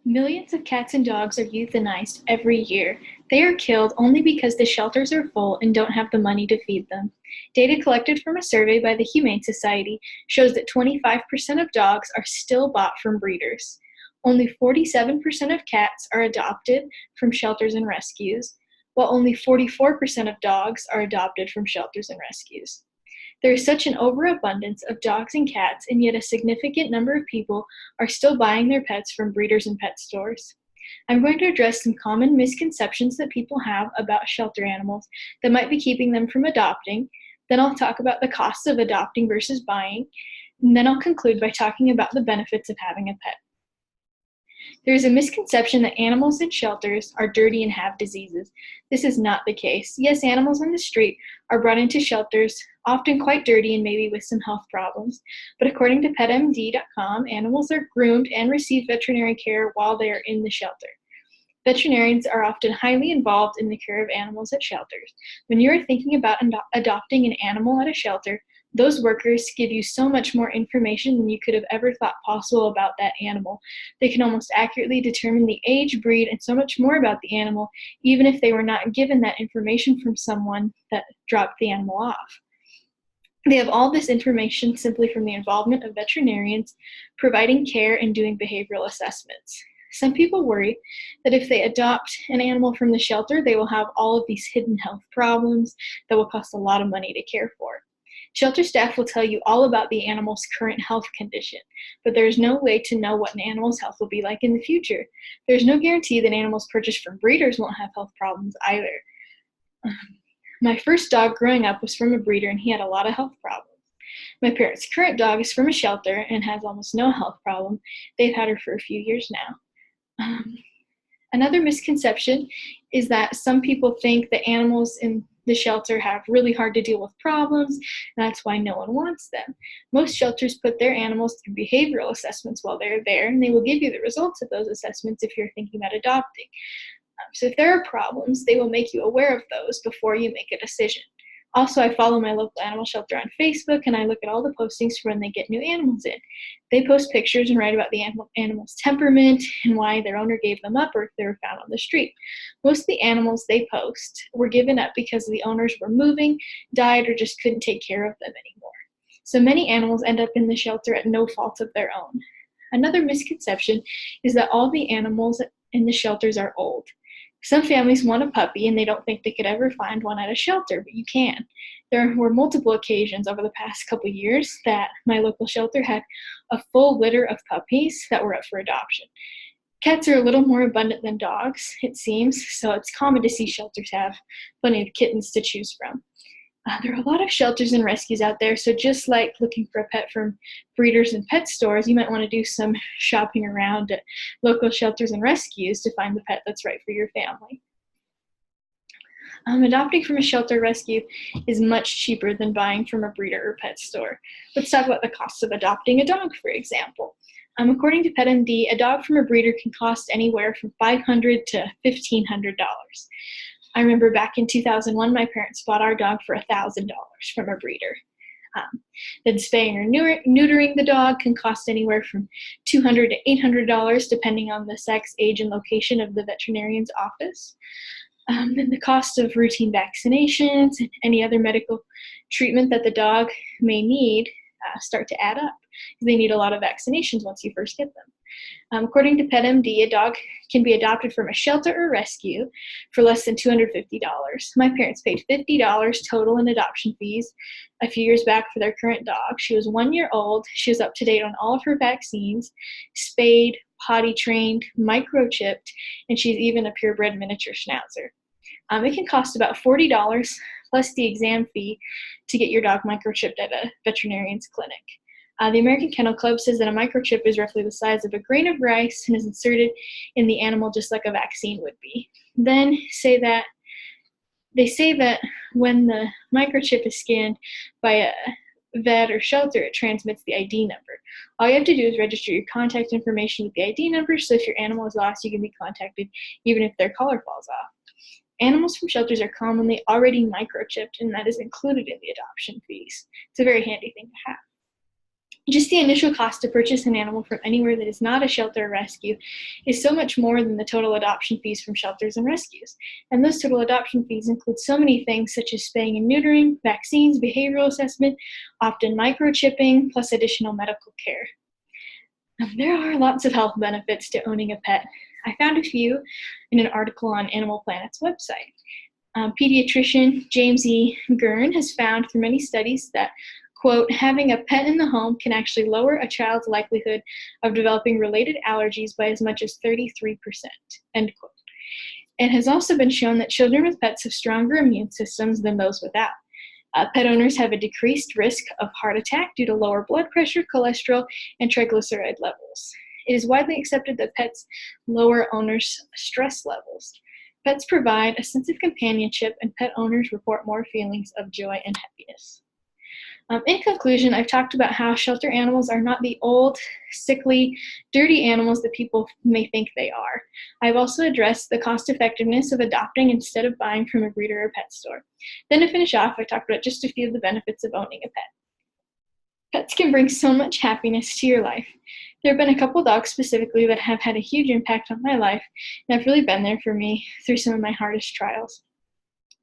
Millions of cats and dogs are euthanized every year. They are killed only because the shelters are full and don't have the money to feed them. Data collected from a survey by the Humane Society shows that 25% of dogs are still bought from breeders. Only 47% of cats are adopted from shelters and rescues, while only 44% of dogs are adopted from shelters and rescues. There is such an overabundance of dogs and cats, and yet a significant number of people are still buying their pets from breeders and pet stores. I'm going to address some common misconceptions that people have about shelter animals that might be keeping them from adopting. Then I'll talk about the costs of adopting versus buying. And then I'll conclude by talking about the benefits of having a pet. There is a misconception that animals in shelters are dirty and have diseases. This is not the case. Yes, animals on the street are brought into shelters, often quite dirty and maybe with some health problems. But according to PetMD.com, animals are groomed and receive veterinary care while they are in the shelter. Veterinarians are often highly involved in the care of animals at shelters. When you are thinking about adopting an animal at a shelter, those workers give you so much more information than you could have ever thought possible about that animal. They can almost accurately determine the age, breed, and so much more about the animal, even if they were not given that information from someone that dropped the animal off. They have all this information simply from the involvement of veterinarians providing care and doing behavioral assessments. Some people worry that if they adopt an animal from the shelter, they will have all of these hidden health problems that will cost a lot of money to care for. Shelter staff will tell you all about the animal's current health condition, but there is no way to know what an animal's health will be like in the future. There's no guarantee that animals purchased from breeders won't have health problems either. My first dog growing up was from a breeder, and he had a lot of health problems. My parents' current dog is from a shelter and has almost no health problem. They've had her for a few years now. Another misconception is that some people think that animals in the shelter have really hard to deal with problems, and that's why no one wants them. Most shelters put their animals through behavioral assessments while they're there, and they will give you the results of those assessments if you're thinking about adopting. So if there are problems, they will make you aware of those before you make a decision. Also, I follow my local animal shelter on Facebook, and I look at all the postings for when they get new animals in. They post pictures and write about the animal's temperament and why their owner gave them up or if they were found on the street. Most of the animals they post were given up because the owners were moving, died, or just couldn't take care of them anymore. So many animals end up in the shelter at no fault of their own. Another misconception is that all the animals in the shelters are old. Some families want a puppy and they don't think they could ever find one at a shelter, but you can. There were multiple occasions over the past couple years that my local shelter had a full litter of puppies that were up for adoption. Cats are a little more abundant than dogs, it seems, so it's common to see shelters have plenty of kittens to choose from. There are a lot of shelters and rescues out there, so just like looking for a pet from breeders and pet stores, you might want to do some shopping around at local shelters and rescues to find the pet that's right for your family. Adopting from a shelter rescue is much cheaper than buying from a breeder or pet store. Let's talk about the costs of adopting a dog, for example. According to PetMD, a dog from a breeder can cost anywhere from $500 to $1,500. I remember back in 2001, my parents bought our dog for $1,000 from a breeder. Then spaying or neutering the dog can cost anywhere from $200 to $800, depending on the sex, age, and location of the veterinarian's office. Then the cost of routine vaccinations and any other medical treatment that the dog may need start to add up, because they need a lot of vaccinations once you first get them. According to PetMD, a dog can be adopted from a shelter or rescue for less than $250. My parents paid $50 total in adoption fees a few years back for their current dog. She was 1 year old. She was up to date on all of her vaccines, spayed, potty trained, microchipped, and she's even a purebred miniature schnauzer. It can cost about $40 plus the exam fee to get your dog microchipped at a veterinarian's clinic. The American Kennel Club says that a microchip is roughly the size of a grain of rice and is inserted in the animal just like a vaccine would be. Then they say that when the microchip is scanned by a vet or shelter, it transmits the ID number. All you have to do is register your contact information with the ID number, so if your animal is lost, you can be contacted even if their collar falls off. Animals from shelters are commonly already microchipped, and that is included in the adoption fees. It's a very handy thing to have. Just the initial cost to purchase an animal from anywhere that is not a shelter or rescue is so much more than the total adoption fees from shelters and rescues. And those total adoption fees include so many things such as spaying and neutering, vaccines, behavioral assessment, often microchipping, plus additional medical care. There are lots of health benefits to owning a pet. I found a few in an article on Animal Planet's website. Pediatrician James E. Gurn has found through many studies that, quote, having a pet in the home can actually lower a child's likelihood of developing related allergies by as much as 33%, end quote. It has also been shown that children with pets have stronger immune systems than those without. Pet owners have a decreased risk of heart attack due to lower blood pressure, cholesterol, and triglyceride levels. It is widely accepted that pets lower owners' stress levels. Pets provide a sense of companionship, and pet owners report more feelings of joy and happiness. In conclusion, I've talked about how shelter animals are not the old, sickly, dirty animals that people may think they are. I've also addressed the cost effectiveness of adopting instead of buying from a breeder or pet store. Then to finish off, I talked about just a few of the benefits of owning a pet. Pets can bring so much happiness to your life. There have been a couple dogs specifically that have had a huge impact on my life, and have really been there for me through some of my hardest trials.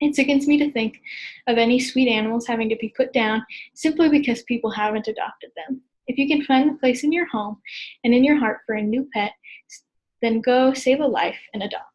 It sickens me to think of any sweet animals having to be put down simply because people haven't adopted them. If you can find a place in your home and in your heart for a new pet, then go save a life and adopt.